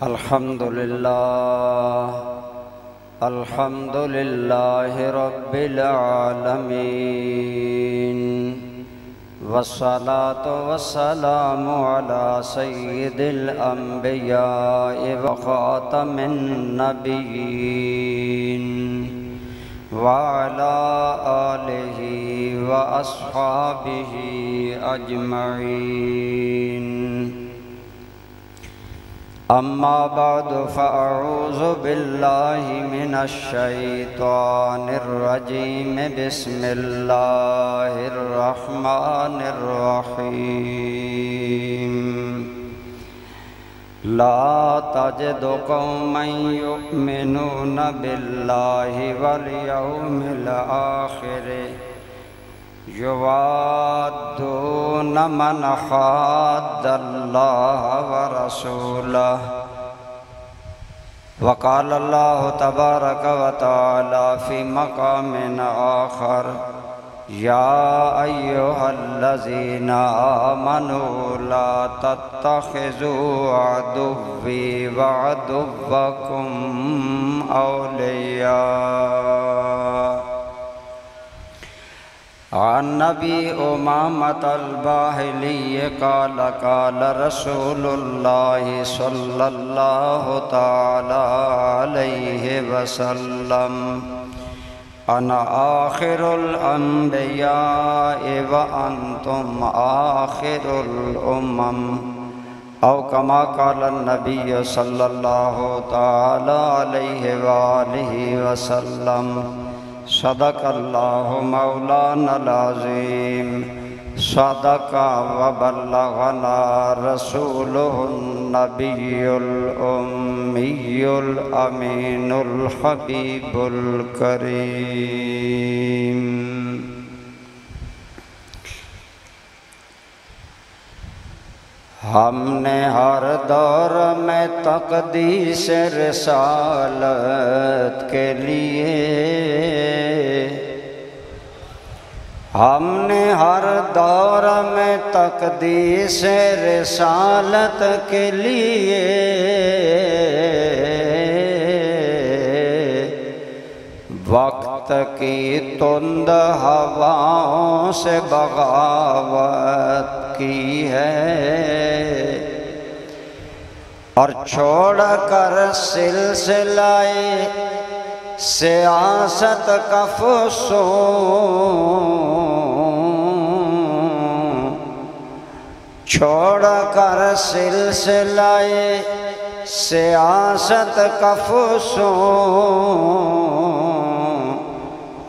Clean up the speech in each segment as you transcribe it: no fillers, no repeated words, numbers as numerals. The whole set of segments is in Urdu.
الحمد للہ رب العالمین والصلاة والسلام علی سید الانبیاء وخاتم النبیین وعلی آلہ واصحابہ اجمعین اما بعد فاعوذ باللہ من الشیطان الرجیم بسم اللہ الرحمن الرحیم لا تجد قوما یؤمنون باللہ والیوم الآخر یوادون من حاد اللہ ورسولہ وقال اللہ تبارک وتعالی فی مقام آخر یا ایہا الذین آمنوا لا تتخذوا عدوی وعدوکم اولیاء عن نبی امامۃ الباہلی قال قال رسول اللہ صلی اللہ تعالی علیہ وسلم انا آخر الانبیاء وانتم آخر الامم او کما قال النبی صلی اللہ تعالی علیہ وآلہ وسلم صدق اللہ مولانا العظیم صدق وبلغنا رسولہ النبی الامی الامین الحبیب الکریم ہم نے ہر دور میں تقدیس رسالت کے لیے ہم نے ہر دور میں تقدیس رسالت کے لیے وقت کی تند ہواؤں سے بغاوت کی ہے اور چھوڑ کر سلسلہ سیاست کا فسون چھوڑ کر سلسلہ سیاست کا فسون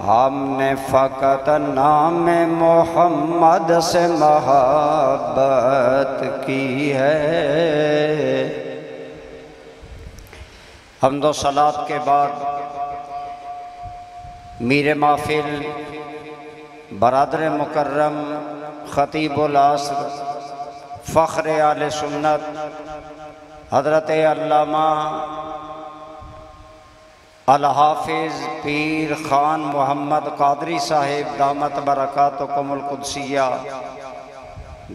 ہم نے فقط نام محمد سے محبت کی ہے۔ حمد و صلوات کے بعد میر محفل برادر مکرم خطیب العصر فخر آل سنت حضرت علامہ الحافظ پیر خان محمد قادری صاحب دامت برکاتکم القدسیہ،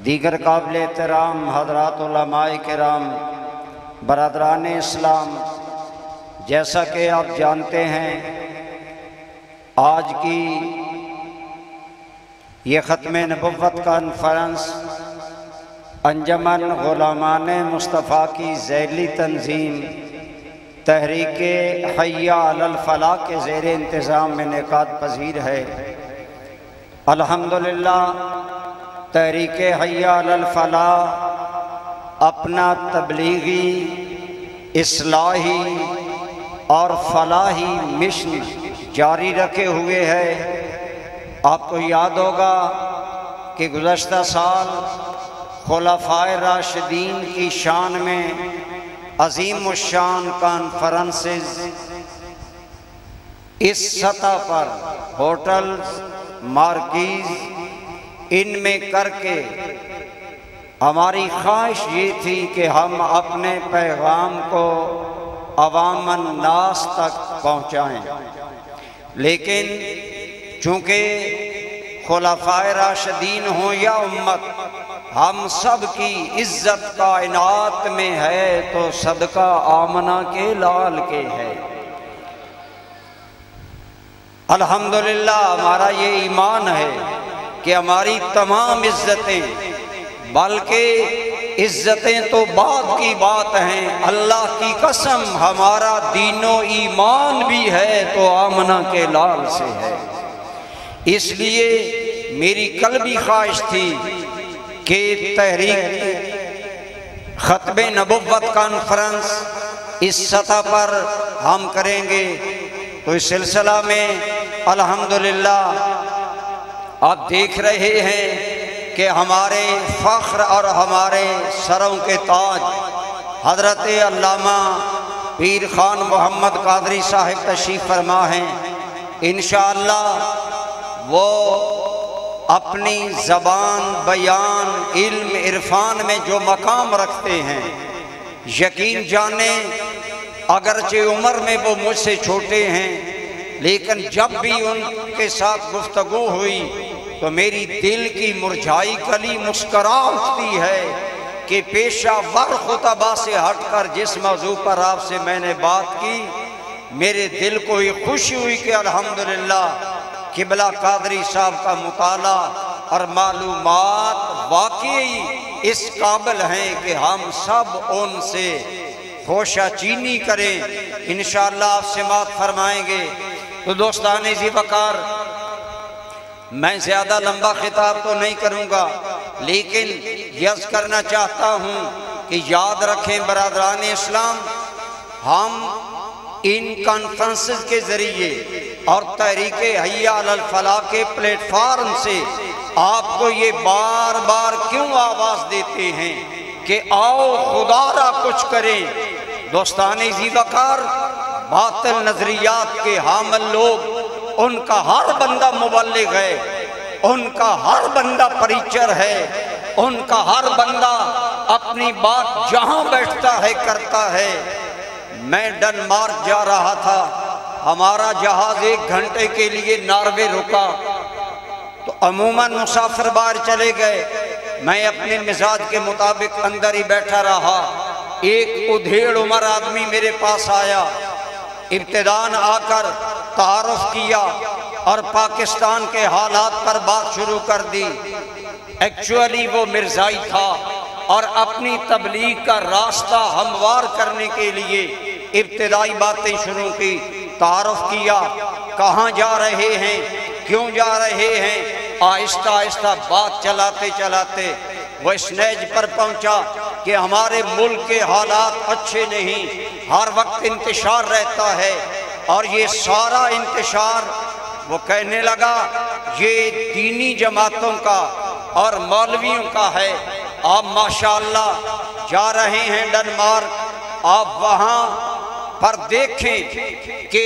دیگر قابل احترام حضرات علماء کرام، برادران اسلام، جیسا کہ آپ جانتے ہیں آج کی یہ ختم نبوت کانفرنس انجمن غلامان مصطفیٰ کی ذیلی تنظیم تحریک حی علی الفلاح کے زیر انتظام میں انعقاد پذیر ہے۔ الحمدللہ تحریک حی علی الفلاح اپنا تبلیغی، اصلاحی اور فلاحی مشن جاری رکھے ہوئے ہے۔ آپ کو یاد ہوگا کہ گزشتہ سال خلفائے راشدین کی شان میں عظیم الشان کانفرنسز اس سطح پر ہوٹلز، مارکیز ان میں کر کے ہماری خواہش یہ تھی کہ ہم اپنے پیغام کو عوام الناس تک پہنچائیں، لیکن چونکہ خلفائے راشدین ہوں یا امت، ہم سب کی عزت کائنات میں ہے تو صدقہ آمنہ کے لال کے ہے۔ الحمدللہ ہمارا یہ ایمان ہے کہ ہماری تمام عزتیں، بلکہ عزتیں تو بعد کی بات ہیں، اللہ کی قسم ہمارا دین و ایمان بھی ہے تو آمنہ کے لال سے ہے۔ اس لیے میری قلبی خواہش تھی کہ تحریک ختم نبوت کانفرنس اس سطح پر ہم کریں گے، تو اس سلسلہ میں الحمدللہ آپ دیکھ رہے ہیں کہ ہمارے فخر اور ہمارے سروں کے تاج حضرت علامہ پیر خان محمد قادری صاحب تشریف فرما ہیں۔ انشاءاللہ وہ اپنی زبان، بیان، علم، عرفان میں جو مقام رکھتے ہیں، یقین جانیں اگرچہ عمر میں وہ مجھ سے چھوٹے ہیں، لیکن جب بھی ان کے ساتھ گفتگو ہوئی تو میری دل کی مرجھائی کلی مسکرا اٹھتی ہے کہ پیشہ ور خطبہ سے ہٹ کر جس موضوع پر آپ سے میں نے بات کی، میرے دل کو یہ خوشی ہوئی کہ الحمدللہ قبلہ قادری صاحب کا مطالعہ اور معلومات واقعی اس قابل ہیں کہ ہم سب ان سے خوشہ چینی کریں۔ انشاءاللہ آپ سماعت فرمائیں گے۔ تو دوستان ذی وقار، میں زیادہ لمبا خطاب تو نہیں کروں گا، لیکن یز کرنا چاہتا ہوں کہ یاد رکھیں برادران اسلام، ہم ان کانفرنسز کے ذریعے اور تحریک حی علی الفلاح کے پلیٹ فارم سے آپ کو یہ بار بار کیوں آواز دیتے ہیں کہ آؤ خدا را کچھ کریں۔ دوستان ذی وقار، باطل نظریات کے حامل لوگ، ان کا ہر بندہ مبلغ ہے، ان کا ہر بندہ پریچر ہے، ان کا ہر بندہ اپنی بات جہاں بیٹھتا ہے کرتا ہے۔ میں ڈنمارک جا رہا تھا، ہمارا جہاز 1 گھنٹے کے لیے ناروے رکا، تو عموماً مسافر باہر چلے گئے، میں اپنے مزاج کے مطابق اندر ہی بیٹھا رہا۔ ایک ادھیڑ عمر آدمی میرے پاس آیا، ابتداءً آ کر تعارف کیا اور پاکستان کے حالات پر بات شروع کر دی۔ ایکچولی وہ مرزائی تھا اور اپنی تبلیغ کا راستہ ہموار کرنے کے لیے ابتدائی باتیں شروع کی، تعارف کیا، کہاں جا رہے ہیں، کیوں جا رہے ہیں۔ آہستہ آہستہ بات چلاتے چلاتے وہ اس نیج پر پہنچا کہ ہمارے ملک کے حالات اچھے نہیں، ہر وقت انتشار رہتا ہے، اور یہ سارا انتشار وہ کہنے لگا یہ دینی جماعتوں کا اور مولویوں کا ہے۔ آپ ماشاءاللہ جا رہے ہیں ڈنمارک، آپ وہاں پر دیکھیں کہ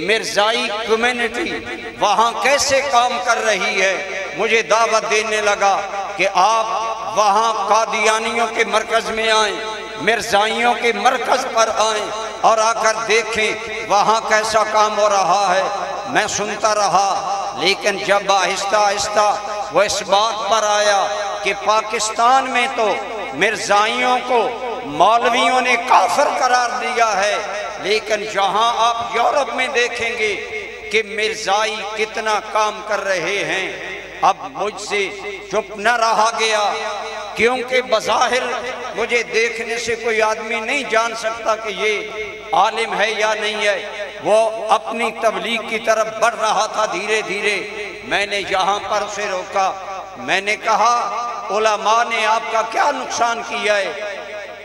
مرزائی کمیونٹی وہاں کیسے کام کر رہی ہے۔ مجھے دعوت دینے لگا کہ آپ وہاں قادیانیوں کے مرکز میں آئیں، مرزائیوں کے مرکز پر آئیں اور آ کر دیکھیں وہاں کیسا کام ہو رہا ہے۔ میں سنتا رہا، لیکن جب آہستہ آہستہ وہ اس بات پر آیا کہ پاکستان میں تو مرزائیوں کو مولویوں نے کافر قرار دیا ہے، لیکن جہاں آپ یورپ میں دیکھیں گے کہ مرزائی کتنا کام کر رہے ہیں۔ اب مجھ سے چپ نہ رہا گیا، کیونکہ بظاہر مجھے دیکھنے سے کوئی آدمی نہیں جان سکتا کہ یہ عالم ہے یا نہیں ہے۔ وہ اپنی تبلیغ کی طرف بڑھ رہا تھا دھیرے دھیرے۔ میں نے یہاں پر اسے روکا، میں نے کہا علماء نے آپ کا کیا نقصان کیا ہے؟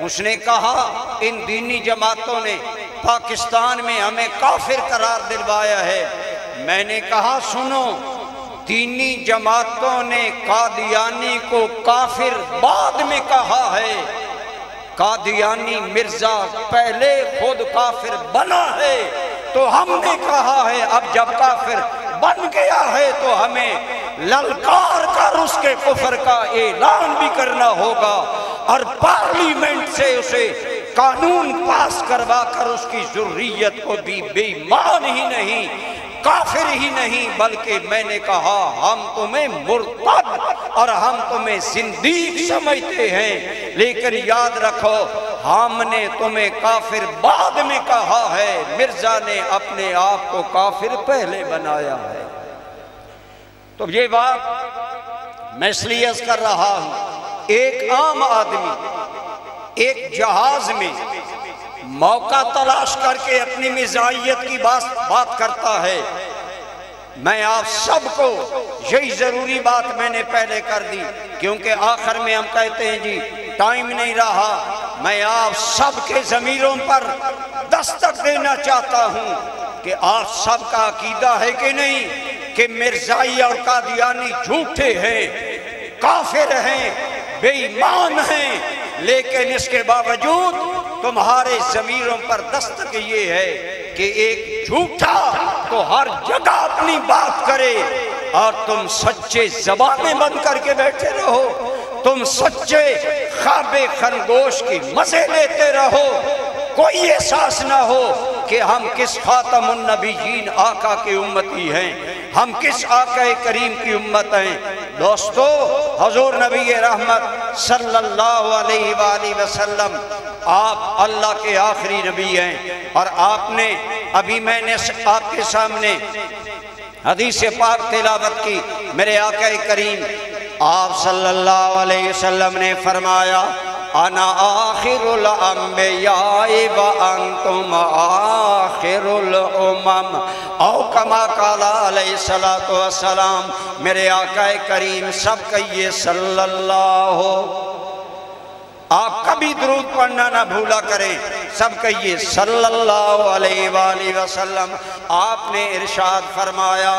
اس نے کہا ان دینی جماعتوں نے پاکستان میں ہمیں کافر قرار دلوایا ہے۔ میں نے کہا سنو، دینی جماعتوں نے قادیانی کو کافر بعد میں کہا ہے، قادیانی مرزا پہلے خود کافر بنا ہے، تو ہم نے کہا ہے اب جب کافر بن گیا ہے تو ہمیں للکار کر اس کے کفر کا اعلان بھی کرنا ہوگا، اور پارلیمنٹ سے اسے قانون پاس کروا کر اس کی ذریت کو بھی بے ایمان ہی نہیں، کافر ہی نہیں، بلکہ میں نے کہا ہم تمہیں مرتد اور ہم تمہیں زندیق سمجھتے ہیں، لیکن یاد رکھو ہم نے تمہیں کافر بعد میں کہا ہے، مرزا نے اپنے آپ کو کافر پہلے بنایا ہے۔ تو یہ بات میں اس لیے کر رہا ہوں، ایک عام آدمی ایک جہاز میں موقع تلاش کر کے اپنی مزاحیت کی بات کرتا ہے۔ میں آپ سب کو یہی ضروری بات میں نے پہلے کر دی، کیونکہ آخر میں ہم کہتے ہیں جی ٹائم نہیں رہا۔ میں آپ سب کے ضمیروں پر دستک دینا چاہتا ہوں کہ آپ سب کا عقیدہ ہے کہ نہیں کہ مرزائی اور قادیانی جھوٹے ہیں، کافر ہیں، بے ایمان ہیں، لیکن اس کے باوجود تمہارے ضمیروں پر دستک یہ ہے کہ ایک جھوٹا تو ہر جگہ اپنی بات کرے اور تم سچے زبانیں بند کر کے بیٹھے رہو، تم سچے خواب خرگوش کی مزے لیتے رہو، کوئی احساس نہ ہو کہ ہم کس خاتم النبیین آقا کے امتی ہیں، ہم کس آقا کریم کی امت ہیں۔ دوستو، حضور نبی رحمت صلی اللہ علیہ وآلہ وسلم آپ اللہ کے آخری نبی ہیں، اور آپ نے ابھی میں نے آپ کے سامنے حدیث پاک تلاوت کی۔ میرے آقا کریم آپ صلی اللہ علیہ وسلم نے فرمایا انا آخر الانبیاء وانتم آخر الامم، او کما قال علیہ السلام۔ میرے آقا کریم سب کہیے صلی اللہ، آپ کبھی درود پڑھنا نہ بھولا کریں، سب کہیے صلی اللہ علیہ وآلہ وسلم۔ آپ نے ارشاد فرمایا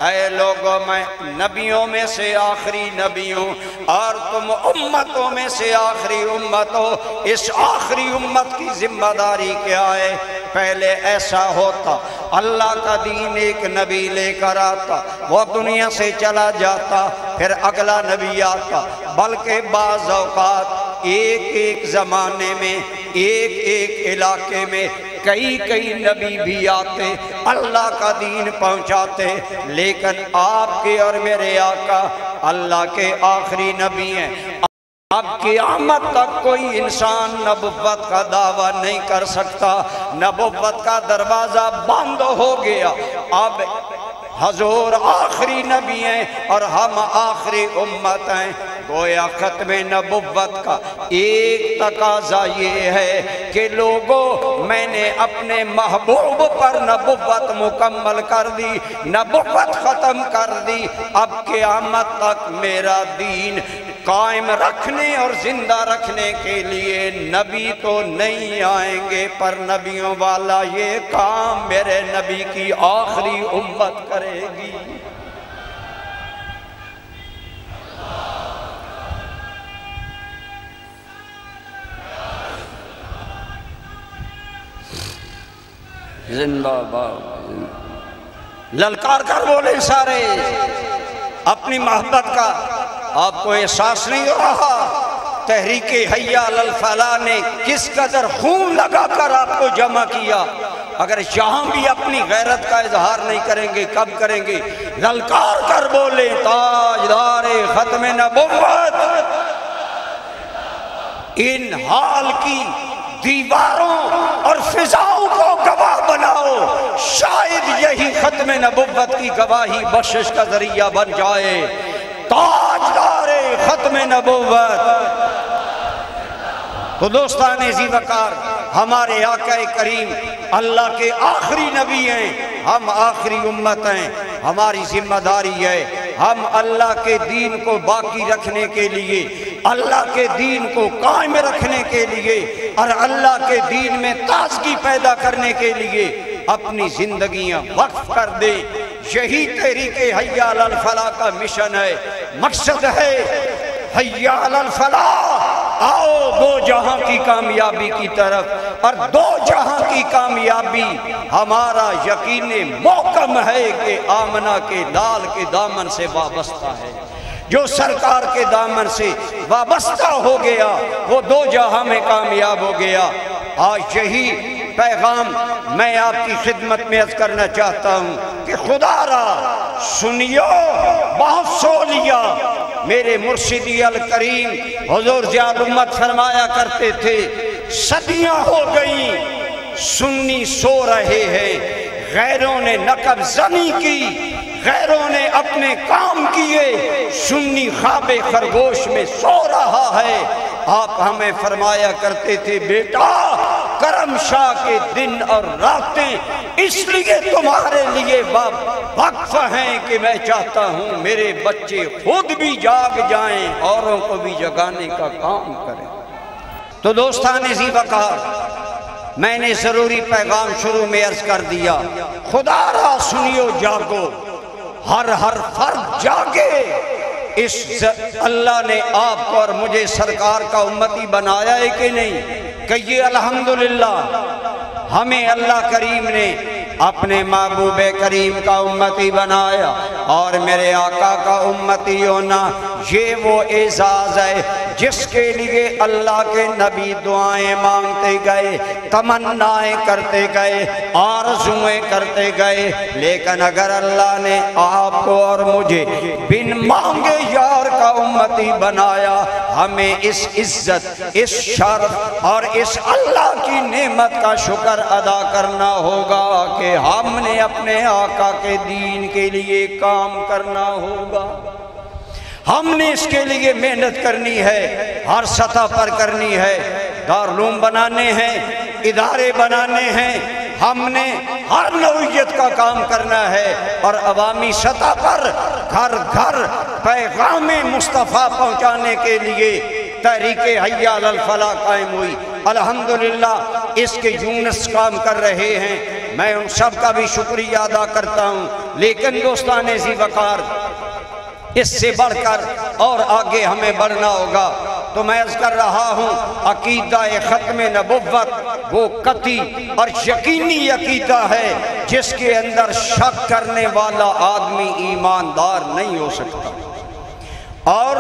اے لوگوں، میں نبیوں میں سے آخری نبی ہوں اور تم امتوں میں سے آخری امت ہو۔ اس آخری امت کی ذمہ داری کیا ہے؟ پہلے ایسا ہوتا اللہ کا دین ایک نبی لے کر آتا، وہ دنیا سے چلا جاتا، پھر اگلا نبی آتا، بلکہ بعض اوقات ایک زمانے میں ایک علاقے میں کئی نبی بھی آتے، اللہ کا دین پہنچاتے، لیکن آپ کے اور میرے آقا اللہ کے آخری نبی ہیں۔ اب قیامت تک کوئی انسان نبوت کا دعویٰ نہیں کر سکتا، نبوت کا دروازہ بند ہو گیا۔ اب حضور آخری نبی ہیں اور ہم آخری امت ہیں۔ گویا ختم نبوت کا ایک تقاضا یہ ہے کہ لوگوں، میں نے اپنے محبوب پر نبوت مکمل کر دی، نبوت ختم کر دی، اب قیامت تک میرا دین قائم رکھنے اور زندہ رکھنے کے لیے نبی تو نہیں آئیں گے، پر نبیوں والا یہ کام میرے نبی کی آخری امت کرے گی۔ زندہ باد للکار کر بولے سارے اپنی محبت کا۔ آپ کو احساس نہیں ہو رہا تحریک حی علی الفلاح نے کس قدر خون لگا کر آپ کو جمع کیا؟ اگر یہاں بھی اپنی غیرت کا اظہار نہیں کریں گے کب کریں گے؟ للکار کر بولے تاجدار ختم نبوت، ان حال کی دیواروں اور فضاؤں کو گواہ بناؤ، شاید یہی ختم نبوت کی گواہی بخشش کا ذریعہ بن جائے۔ تاجدار ختم نبوت۔ تو دوستان ذی وقار، ہمارے آقا کریم اللہ کے آخری نبی ہیں، ہم آخری امت ہیں۔ ہماری ذمہ داری ہے ہم اللہ کے دین کو باقی رکھنے کے لیے، اللہ کے دین کو قائم رکھنے کے لیے اور اللہ کے دین میں تازگی پیدا کرنے کے لیے اپنی زندگیاں وقف کر دیں۔ یہی تحریک حی علی الفلاح کا مشن ہے، مقصد ہے حی علی الفلاح، آؤ دو جہاں کی کامیابی کی طرف۔ اور دو جہاں کی کامیابی ہمارا یقین محکم ہے کہ آمنہ کے لال کے دامن سے وابستہ ہے۔ جو سرکار کے دامن سے وابستہ ہو گیا وہ دو جہاں میں کامیاب ہو گیا۔ آج یہی پیغام میں آپ کی خدمت میں عرض کرنا چاہتا ہوں کہ خدا را سنیو، بہت سو لیا، میرے مرشدی الکریم حضور ضیاء الامت فرمایا کرتے تھے، صدیاں ہو گئیں سنی سو رہے ہیں، غیروں نے نقب زنی کی، غیروں نے اپنے کام کیے، سنی خواب خرگوش میں سو رہا ہے۔ آپ ہمیں فرمایا کرتے تھے، بیٹا کرم شاہ کے دن اور راتیں اس لیے تمہارے لیے وقف ہیں کہ میں چاہتا ہوں میرے بچے خود بھی جاگ جائیں، اوروں کو بھی جگانے کا کام کریں۔ تو دوستان ذی وقار، میں نے ضروری پیغام شروع میں عرض کر دیا، خدا را سنیو جاگو، ہر فرد جاگے۔ اللہ نے آپ کو اور مجھے سرکار کا امتی بنایا ہے کہ نہیں؟ کہیے الحمدللہ، ہمیں اللہ کریم نے اپنے محبوب کریم کا امتی بنایا، اور میرے آقا کا امتی ہونا یہ وہ اعزاز ہے جس کے لیے اللہ کے نبی دعائیں مانگتے گئے، تمنائیں کرتے گئے، آرزویں کرتے گئے، لیکن اگر اللہ نے آپ کو اور مجھے بن مانگے یار کا امتی بنایا، ہمیں اس عزت، اس شرف اور اس اللہ کی نعمت کا شکر ادا کرنا ہوگا کہ ہم نے اپنے آقا کے دین کے لیے کام کرنا ہوگا۔ ہم نے اس کے لیے محنت کرنی ہے، ہر سطح پر کرنی ہے، دارالعلوم بنانے ہیں، ادارے بنانے ہیں، ہم نے ہر نوعیت کا کام کرنا ہے، اور عوامی سطح پر گھر گھر پیغام مصطفیٰ پہنچانے کے لیے تحریک حی علی الفلاح قائم ہوئی۔ الحمدللہ اس کے یونس کام کر رہے ہیں، میں ان سب کا بھی شکریہ ادا کرتا ہوں، لیکن دوستان ذی وقار، اس سے بڑھ کر اور آگے ہمیں بڑھنا ہوگا۔ تو میں عرض کر رہا ہوں، عقیدہ ختم نبوت وہ قطعی اور یقینی عقیدہ ہے جس کے اندر شک کرنے والا آدمی ایماندار نہیں ہو سکتا، اور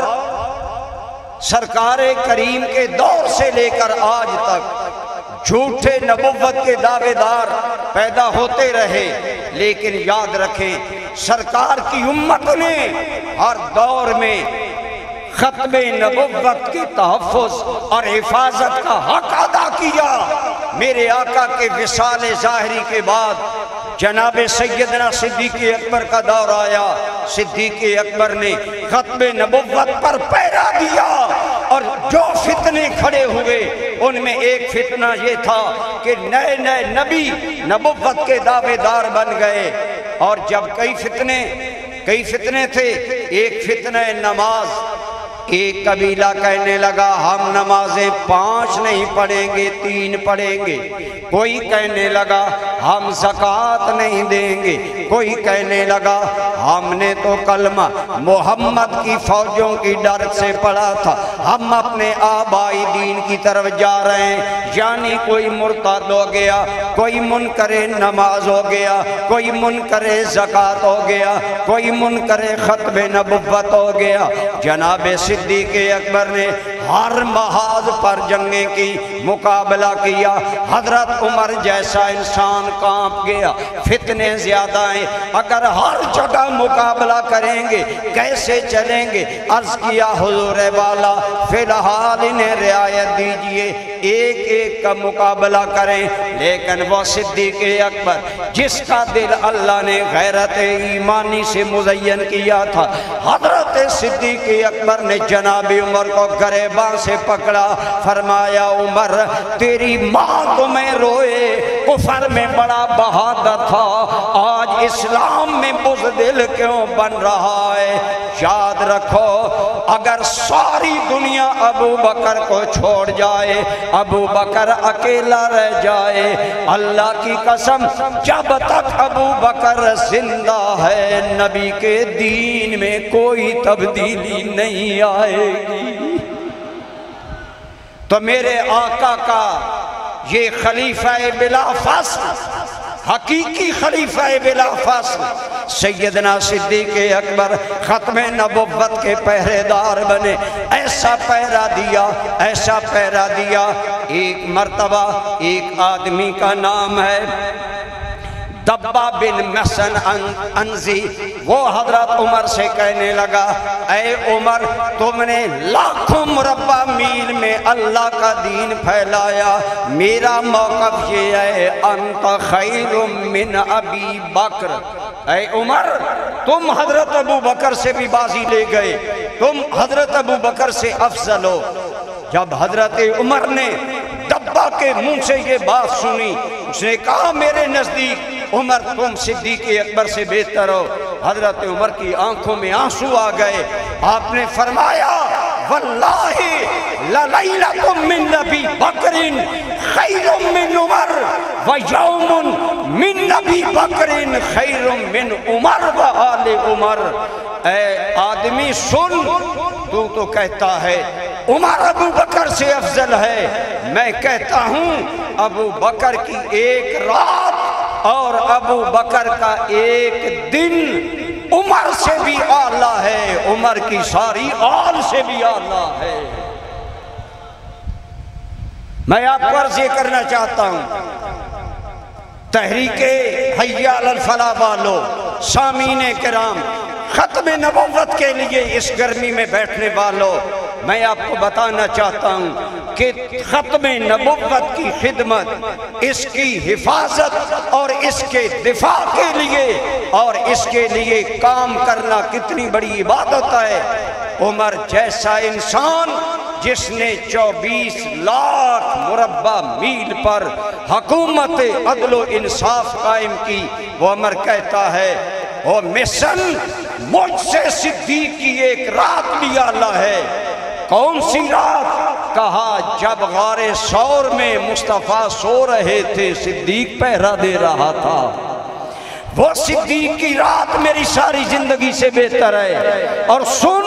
سرکار کریم کے دور سے لے کر آج تک جھوٹے نبوت کے دعوے دار پیدا ہوتے رہے، لیکن یاد رکھیں سرکار کی امت نے ہر دور میں ختم نبوت کے تحفظ اور حفاظت کا حق ادا کیا۔ میرے آقا کے وصال ظاہری کے بعد جناب سیدنا صدیق اکبر کا دور آیا، صدیق اکبر نے ختم نبوت پر پہرا دیا، اور جو فتنے کھڑے ہوئے ان میں ایک فتنہ یہ تھا کہ نئے نئے نبی نبوت کے دعوے دار بن گئے، اور جب کئی فتنے تھے، ایک فتنہ نماز، ایک قبیلہ کہنے لگا ہم نمازیں 5 نہیں پڑھیں گے 3 پڑھیں گے، کوئی کہنے لگا ہم زکوٰۃ نہیں دیں گے، کوئی کہنے لگا ہم نے تو کلمہ محمد کی فوجوں کی ڈر سے پڑھا تھا، ہم اپنے آبائی دین کی طرف جا رہے ہیں، یعنی کوئی مرتد ہو گیا، کوئی منکر نماز ہو گیا، کوئی منکر زکوٰۃ ہو گیا، کوئی منکر ختم نبوت ہو گیا۔ جناب صدیق اکبر نے ہر محاذ پر جنگیں کی، مقابلہ کیا، حضرت عمر جیسا انسان کانپ گیا، فتنے زیادہ ہیں، اگر ہر جگہ مقابلہ کریں گے کیسے چلیں گے؟ عرض کیا حضور والا فی الحال انہیں رعایت دیجئے، ایک ایک کا مقابلہ کریں، لیکن وہ صدیق اکبر جس کا دل اللہ نے غیرت ایمانی سے مزین کیا تھا، حضرت صدیق اکبر نے جناب عمر کو گریباں سے پکڑا، فرمایا عمر تیری ماں تمہیں روئے، کفر میں بڑا بہادر تھا، آج اسلام میں بزدل کیوں بن رہا ہے؟ یاد رکھو اگر ساری دنیا ابو بکر کو چھوڑ جائے، ابو بکر اکیلا رہ جائے، اللہ کی قسم جب تک ابو بکر زندہ ہے نبی کے دین میں کوئی تبدیلی نہیں آئے گی۔ تو میرے آقا کا یہ خلیفہ بلا فاصل، حقیقی خلیفہ بلا فاصل سیدنا صدیق اکبر ختم نبوت کے پہرے دار بنے، ایسا پہرا دیا، ایسا پہرا دیا۔ ایک مرتبہ ایک آدمی کا نام ہے دبا بن محسن انزی وہ حضرت عمر سے کہنے لگا اے عمر تم نے لاکھوں مربع میل میں اللہ کا دین پھیلایا، میرا موقف یہ ہے انت خیر من ابی بکر، اے عمر تم حضرت ابو بکر سے بھی بازی لے گئے، تم حضرت ابو بکر سے افضل ہو۔ جب حضرت عمر نے دبا کے منہ سے یہ بات سنی، اس نے کہا میرے نزدیک عمر تم صدیق اکبر سے بہتر ہو۔ حضرت عمر کی آنکھوں میں آنسو آ گئے، آپ نے فرمایا واللہ للیلۃ من نبی بکر خیر من عمر ویوم من نبی بکر خیر من عمر وآل عمر۔ اے آدمی سن، تو کہتا ہے عمر ابو بکر سے افضل ہے، میں کہتا ہوں ابو بکر کی ایک رات اور ابو بکر کا ایک دن عمر سے بھی اعلیٰ ہے، عمر کی ساری آل سے بھی اعلیٰ ہے۔ میں آپ کو عرض یہ کرنا چاہتا ہوں، تحریک حی علی الفلاح والو، سامعین کرام، ختم نبوت کے لیے اس گرمی میں بیٹھنے والوں، میں آپ کو بتانا چاہتا ہوں کہ ختم نبوت کی خدمت، اس کی حفاظت اور اس کے دفاع کے لیے اور اس کے لیے کام کرنا کتنی بڑی عبادت ہے۔ عمر جیسا انسان جس نے 24 لاکھ مربع میل پر حکومت عدل و انصاف قائم کی، وہ عمر کہتا ہے او مشن مجھ سے صدیق کی ایک رات بھی اعلیٰ ہے۔ کون سی رات؟ کہا جب غار ثور میں مصطفیٰ سو رہے تھے صدیق پہرا دے رہا تھا، وہ صدیق کی رات میری ساری زندگی سے بہتر ہے۔ اور سن،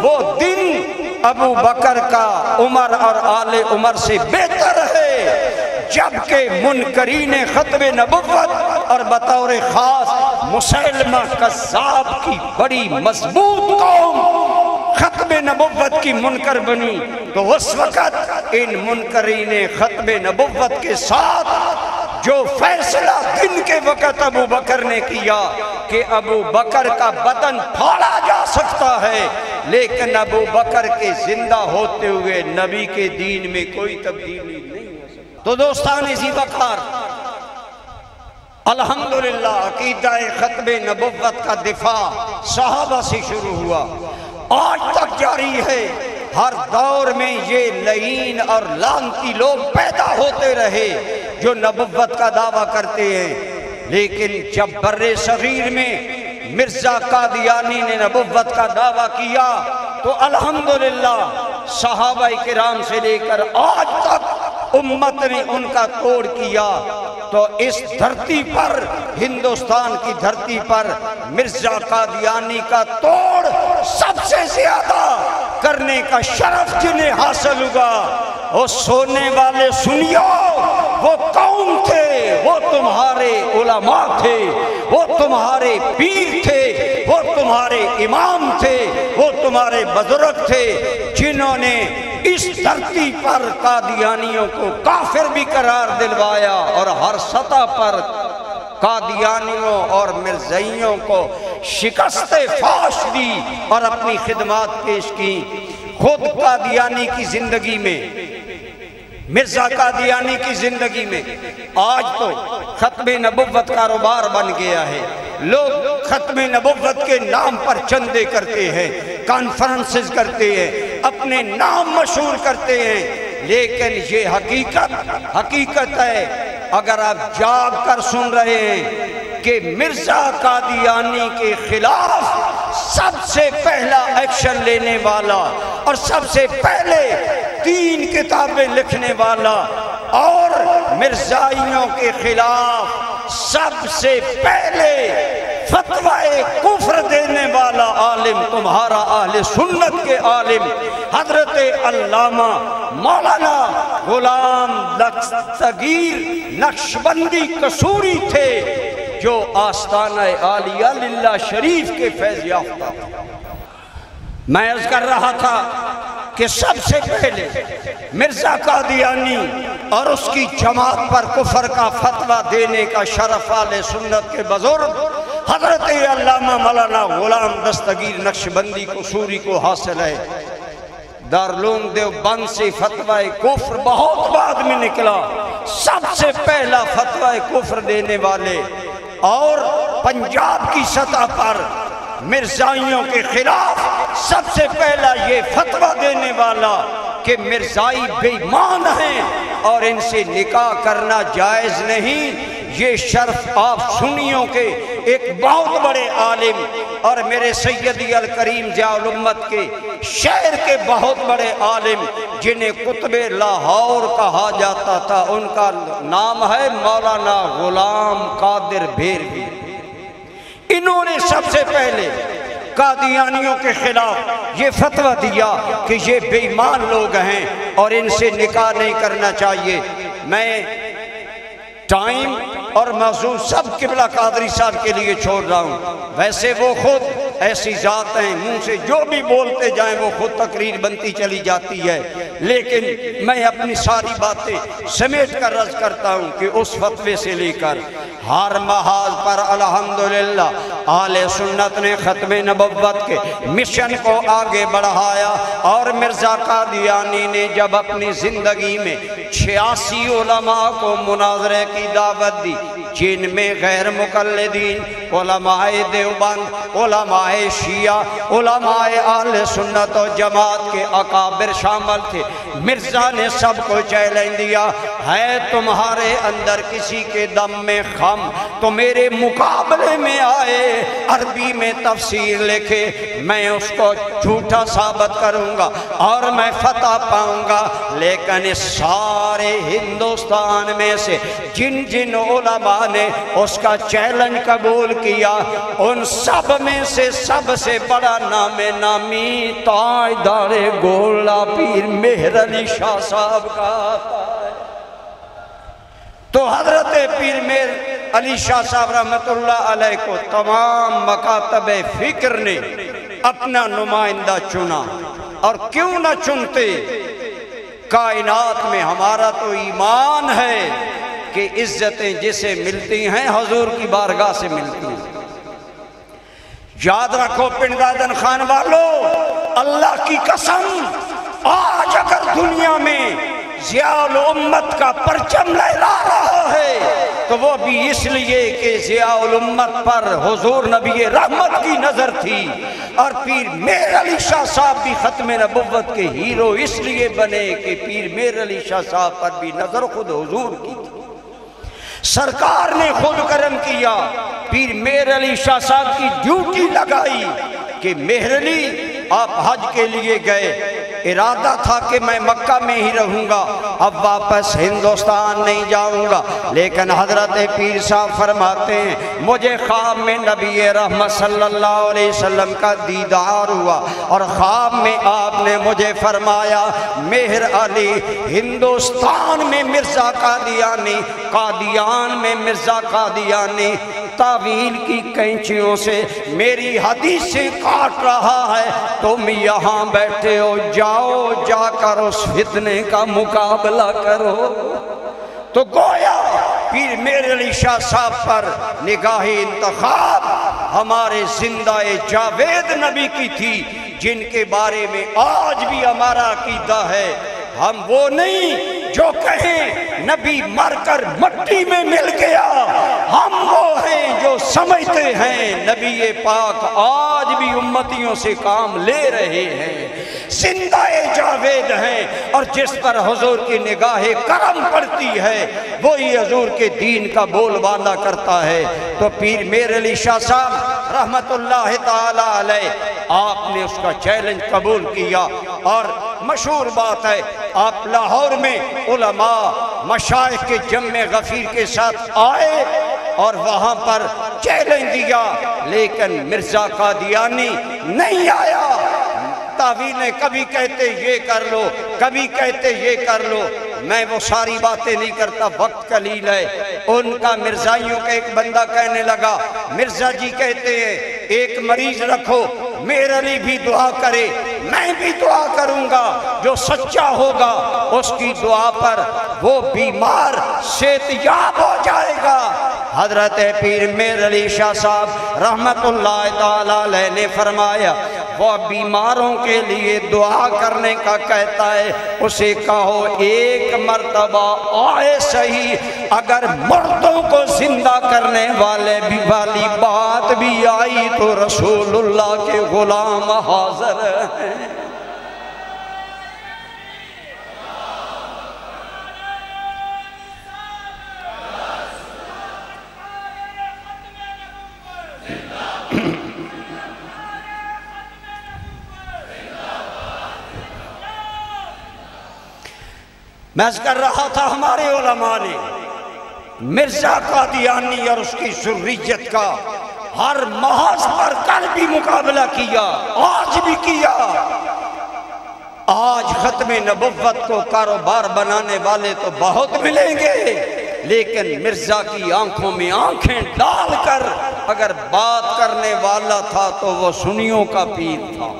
وہ دن ابو بکر کا عمر اور آل عمر سے بہتر ہے، جبکہ منکرین ختم نبوت اور بطور خاص مسیلمہ کذاب کی بڑی مضبوط قوم ختم نبوت کی منکر بنی، تو اس وقت ان منکرین ختم نبوت کے ساتھ جو فیصلہ دن کے وقت ابو بکر نے کیا کہ ابو بکر کا بدن پھاڑا جا سکتا ہے، لیکن ابو بکر کے زندہ ہوتے ہوئے نبی کے دین میں کوئی تبدیلی نہیں ہو سکتی۔ تو دوستان ذی وقار، الحمدللہ عقیدہ ختم نبوت کا دفاع صحابہ سے شروع ہوا، آج تک جاری ہے۔ ہر دور میں یہ لعین اور لعنتی لوگ پیدا ہوتے رہے جو نبوت کا دعویٰ کرتے ہیں، لیکن جب بر صغیر میں مرزا قادیانی نے نبوت کا دعویٰ کیا تو الحمدللہ صحابہ کرام سے لے کر آج تک امت نے ان کا توڑ کیا۔ تو اس دھرتی پر، ہندوستان کی دھرتی پر، مرزا قادیانی کا توڑ سب سے زیادہ کرنے کا شرف جنہیں حاصل ہوا، وہ سونے والے سنیو، وہ کون تھے؟ وہ تمہارے علماء تھے، وہ تمہارے پیر تھے، وہ تمہارے امام تھے، وہ تمہارے بزرگ تھے، جنہوں نے اس دھرتی پر قادیانیوں کو کافر بھی قرار دلوایا اور ہر سطح پر قادیانیوں اور مرزائیوں کو شکست فاش دی اور اپنی خدمات پیش کی۔ خود قادیانی کی زندگی میں، مرزا قادیانی کی زندگی میں آج تو ختم نبوت کاروبار بن گیا ہے، لوگ ختم نبوت کے نام پر چندے کرتے ہیں، کانفرنسز کرتے ہیں، اپنے نام مشہور کرتے ہیں، لیکن یہ حقیقت ہے۔ اگر آپ جاگ کر سن رہے ہیں کہ مرزا قادیانی کے خلاف سب سے پہلا ایکشن لینے والا اور سب سے پہلے 3 کتابیں لکھنے والا اور مرزائیوں کے خلاف سب سے پہلے فتوی کفر دینے والا عالم تمہارا اہل سنت کے عالم حضرت علامہ مولانا غلام دستگیر نقشبندی قصوری تھے، جو آستانہ عالیہ للہ شریف کے فیض یافتہ تھے۔ میں عرض کر رہا تھا کہ سب سے پہلے مرزا قادیانی اور اس کی جماعت پر کفر کا فتویٰ دینے کا شرف اہل سنت کے بزرگ حضرت علامہ مولانا غلام دستگیر نقشبندی قصوری کو حاصل ہے۔ دارالعلوم دیوبند سے فتویٰ کفر بہت بعد میں نکلا، سب سے پہلا فتویٰ کفر دینے والے اور پنجاب کی سطح پر مرزائیوں کے خلاف سب سے پہلا یہ فتویٰ دینے والا کہ مرزائی بے ایمان ہیں اور ان سے نکاح کرنا جائز نہیں، یہ شرف آپ سنیوں کے ایک بہت بڑے عالم اور میرے سیدی الکریم ضیاء الامت کے شہر کے بہت بڑے عالم جنہیں قطب لاہور کہا جاتا تھا، ان کا نام ہے مولانا غلام قادر بھیروی۔ انہوں نے سب سے پہلے قادیانیوں کے خلاف یہ فتویٰ دیا کہ یہ بے ایمان لوگ ہیں اور ان سے نکاح نہیں کرنا چاہیے۔ میں ٹائم اور موضوع سب قبلہ قادری صاحب کے لیے چھوڑ رہا ہوں، ویسے وہ خود ایسی ذات ہیں، منہ سے جو بھی بولتے جائیں وہ خود تقریر بنتی چلی جاتی ہے، لیکن میں اپنی ساری باتیں سمیٹ کر عرض کرتا ہوں کہ اس فتوے سے لے کر ہر محاذ پر الحمدللہ اہل سنت نے ختم نبوت کے مشن کو آگے بڑھایا، اور مرزا قادیانی نے جب اپنی زندگی میں 86 علماء کو مناظرے کی دعوت دی، جن میں غیر مقلدین، علماء دیوبند، علماء شیعہ، علماء اہل سنت و جماعت کے اکابر شامل تھے، مرزا نے سب کو چیلنج دیا، ہے تمہارے اندر کسی کے دم میں خم تو میرے مقابلے میں آئے، عربی میں تفسیر لکھے، میں اس کو جھوٹا ثابت کروں گا اور میں فتح پاؤں گا۔ لیکن اس سارے ہندوستان میں سے جن جن علماء نے اس کا چیلنج قبول کیا، ان سب میں سے سب سے بڑا نام نامی تاجدار گولڑا پیر مہر علی شاہ صاحب کا آتا ہے۔ تو حضرت پیر مہر علی شاہ صاحب رحمت اللہ علیہ کو تمام مکاتب فکر نے اپنا نمائندہ چنا، اور کیوں نہ چنتے؟ کائنات میں ہمارا تو ایمان ہے کہ عزتیں جسے ملتی ہیں حضور کی بارگاہ سے ملتی ہیں۔ یاد رکھو پنڈادن خان والو، اللہ کی قسم، آج اگر دنیا میں ضیاء الامت کا پرچم لہرا رہا ہے تو وہ بھی اس لیے کہ ضیاء الامت پر حضور نبی رحمت کی نظر تھی، اور پیر مہر علی شاہ صاحب بھی ختم نبوت کے ہیرو اس لیے بنے کہ پیر مہر علی شاہ صاحب پر بھی نظر خود حضور کی تھی۔ سرکار نے خود کرم کیا، پیر مہر علی شاہ صاحب کی ڈیوٹی لگائی کہ مہر علی آپ حج کے لیے گئے، ارادہ تھا کہ میں مکہ میں ہی رہوں گا، اب واپس ہندوستان نہیں جاؤں گا، لیکن حضرت پیر صاحب فرماتے ہیں مجھے خواب میں نبی رحمت صلی اللہ علیہ وسلم کا دیدار ہوا، اور خواب میں آپ نے مجھے فرمایا مہر علی ہندوستان میں مرزا قادیانی، قادیان میں مرزا قادیانی تعویل کی کینچیوں سے میری حدیثیں کاٹ رہا ہے، تم یہاں بیٹھے ہو، جاؤ جا کر اس فتنے کا مقابلہ کرو۔ تو گویا پیر مہر علی شاہ صاحب پر نگاہ انتخاب ہمارے زندہ جاوید نبی کی تھی، جن کے بارے میں آج بھی ہمارا عقیدہ ہے۔ ہم وہ نہیں جو کہیں نبی مر کر مٹی میں مل گیا، ہم وہ ہیں جو سمجھتے ہیں نبی پاک آج بھی امتیوں سے کام لے رہے ہیں، زندہ جاوید ہیں، اور جس پر حضور کی نگاہ کرم پڑتی ہے وہی حضور کے دین کا بول بالا کرتا ہے۔ تو پیر مہر علی شاہ صاحب رحمت اللہ تعالی علیہ، آپ نے اس کا چیلنج قبول کیا، اور مشہور بات ہے آپ لاہور میں علماء مشائخ کے جمع غفیر کے ساتھ آئے اور وہاں پر چیلنج دیا، لیکن مرزا قادیانی نہیں آیا۔ تعویلیں کبھی کہتے یہ کر لو، کبھی کہتے یہ کر لو، میں وہ ساری باتیں نہیں کرتا، وقت قلیل ہے۔ ان کا مرزائیوں کا ایک بندہ کہنے لگا مرزا جی کہتے ہیں ایک مریض رکھو، مہر علی بھی دعا کرے، میں بھی دعا کروں گا، جو سچا ہوگا اس کی دعا پر وہ بیمار صحت یاب ہو جائے گا۔ حضرت پیر میر علی شاہ صاحب رحمت اللہ تعالیٰ علیہ نے فرمایا وہ بیماروں کے لیے دعا کرنے کا کہتا ہے، اسے کہو ایک مرتبہ آئے صحیح، اگر مردوں کو زندہ کرنے والی بات بھی آئی تو رسول اللہ کے غلام حاضر ہیں۔ میں کر رہا تھا ہمارے علماء نے مرزا قادیانی اور اس کی ذریت کا ہر محاذ پر کل بھی مقابلہ کیا، آج بھی کیا۔ آج ختم نبوت کو کاروبار بنانے والے تو بہت ملیں گے، لیکن مرزا کی آنکھوں میں آنکھیں ڈال کر اگر بات کرنے والا تھا تو وہ سنیوں کا پیر تھا۔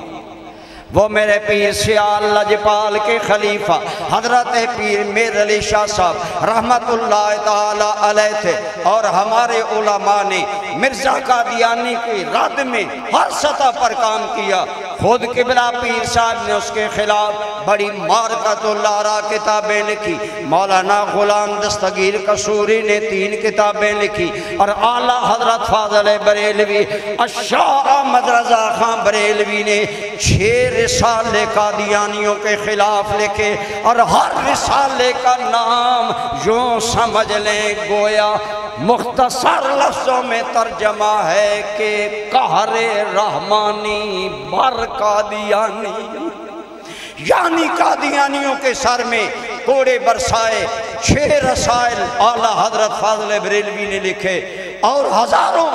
وہ میرے پیر سیال لجپال کے خلیفہ حضرت پیر میر علی شاہ صاحب رحمت اللہ تعالیٰ علیہ تھے، اور ہمارے علماء نے مرزا قادیانی کی رد میں ہر سطح پر کام کیا۔ خود قبلہ پیر صاحب نے اس کے خلاف بڑی مارکۃ الآراء کتابیں لکھی، مولانا غلام دستگیر قصوری نے 3 کتابیں لکھی، اور اعلیٰ حضرت فاضل بریلوی شاہ احمد رضا خان بریلوی نے 6 رسالے قادیانیوں کے خلاف لکھے، اور ہر رسالے کا نام یوں سمجھ لیں گویا مختصر لفظوں میں ترجمہ ہے کہ قہر رحمانی بر قادیانی، یعنی قادیانیوں کے سر میں کوڑے برسائے 6 رسائل اعلیٰ حضرت فاضل بریلوی نے لکھے، اور ہزاروں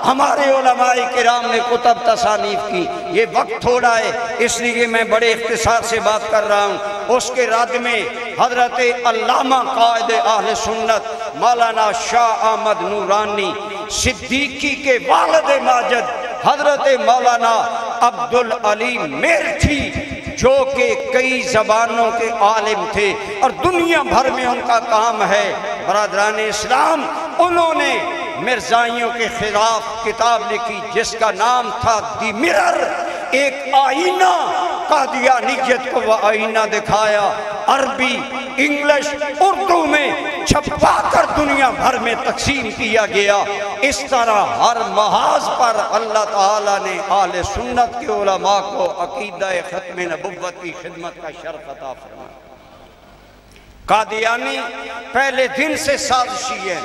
ہمارے علماء کرام نے کتب تصانیف کی۔ یہ وقت تھوڑا ہے اس لیے میں بڑے اختصار سے بات کر رہا ہوں۔ اس کے رد میں حضرت علامہ قائد اہل سنت مولانا شاہ احمد نورانی صدیقی کے والد ماجد حضرت مولانا عبدالعلی میرٹھی، جو کہ کئی زبانوں کے عالم تھے اور دنیا بھر میں ان کا کام ہے، برادران اسلام، انہوں نے مرزائیوں کے خلاف کتاب لکھی جس کا نام تھا دی مرر، ایک آئینہ قادیانیت کو وہ آئینہ دکھایا، عربی، انگلش، اردو میں چھپا کر دنیا بھر میں تقسیم کیا گیا۔ اس طرح ہر محاذ پر اللہ تعالیٰ نے اہل سنت کے علماء کو عقیدہ ختم نبوت کی خدمت کا شرف عطا فرمایا۔ قادیانی پہلے دن سے سازشی ہے۔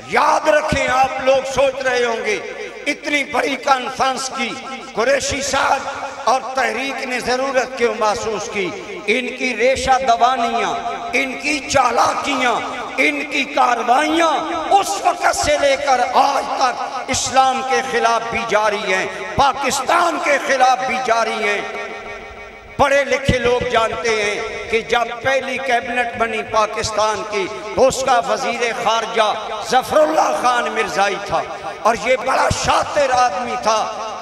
یاد رکھیں، آپ لوگ سوچ رہے ہوں گے اتنی بڑی کانفرنس کی قریشی صاحب اور تحریک نے ضرورت کیوں محسوس کی؟ ان کی ریشہ دوانیاں، ان کی چالاکیاں، ان کی کاروائیاں اس وقت سے لے کر آج تک اسلام کے خلاف بھی جاری ہیں، پاکستان کے خلاف بھی جاری ہیں۔ پڑھے لکھے لوگ جانتے ہیں کہ جب پہلی کیبنٹ بنی پاکستان کی تو اس کا وزیر خارجہ ظفر اللہ خان مرزائی تھا، اور یہ بڑا شاطر آدمی تھا۔